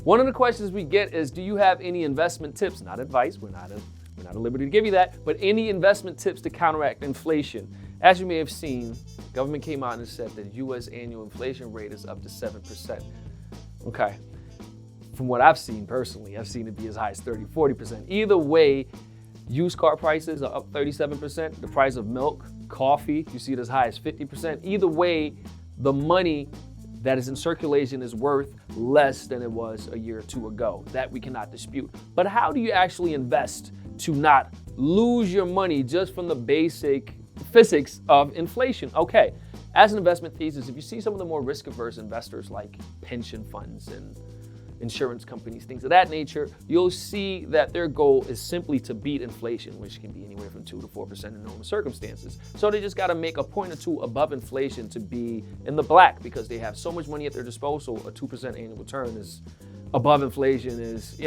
One of the questions we get is, do you have any investment tips? Not advice, we're not at liberty to give you that, but any investment tips to counteract inflation? As you may have seen, government came out and said that U.S. annual inflation rate is up to 7%. Okay. From what I've seen personally, I've seen it be as high as 30, 40%. Either way, used car prices are up 37%. The price of milk, coffee, you see it as high as 50%. Either way, the money that is in circulation is worth less than it was a year or two ago. That we cannot dispute. But how do you actually invest to not lose your money just from the basic physics of inflation? Okay, as an investment thesis, if you see some of the more risk-averse investors like pension funds and insurance companies, things of that nature, you'll see that their goal is simply to beat inflation, which can be anywhere from 2 to 4% in normal circumstances. So they just got to make a point or two above inflation to be in the black because they have so much money at their disposal. A 2% annual return is above inflation is,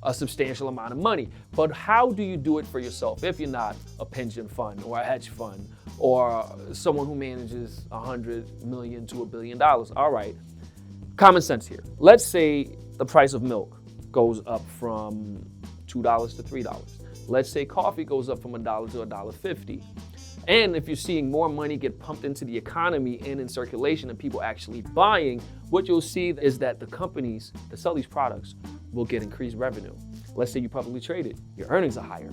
a substantial amount of money. But how do you do it for yourself if you're not a pension fund or a hedge fund or someone who manages $100 million to $1 billion? All right, common sense here. Let's say the price of milk goes up from $2 to $3. Let's say coffee goes up from $1 to $1.50. And if you're seeing more money get pumped into the economy and in circulation and people actually buying, what you'll see is that the companies that sell these products will get increased revenue. Let's say you publicly traded, your earnings are higher.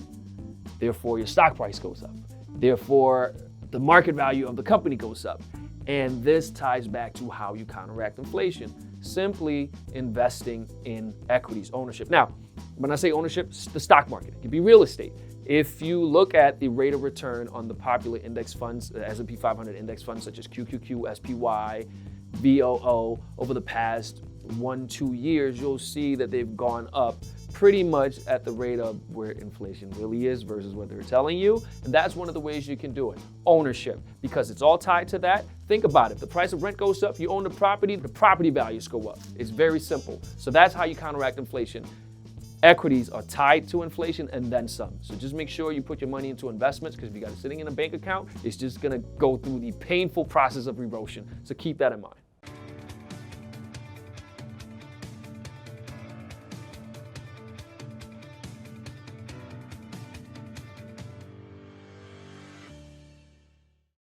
Therefore, your stock price goes up. Therefore, the market value of the company goes up. And this ties back to how you counteract inflation, simply investing in equities, ownership. Now, when I say ownership, the stock market, it could be real estate. If you look at the rate of return on the popular index funds, the S&P 500 index funds such as QQQ, SPY, VOO, over the past 1-2 years, you'll see that they've gone up pretty much at the rate of where inflation really is versus what they're telling you. And that's one of the ways you can do it. Ownership, because it's all tied to that. Think about it. The price of rent goes up, you own the property values go up. It's very simple. So that's how you counteract inflation. Equities are tied to inflation and then some. So just make sure you put your money into investments, because if you got it sitting in a bank account, it's just gonna go through the painful process of erosion. So keep that in mind.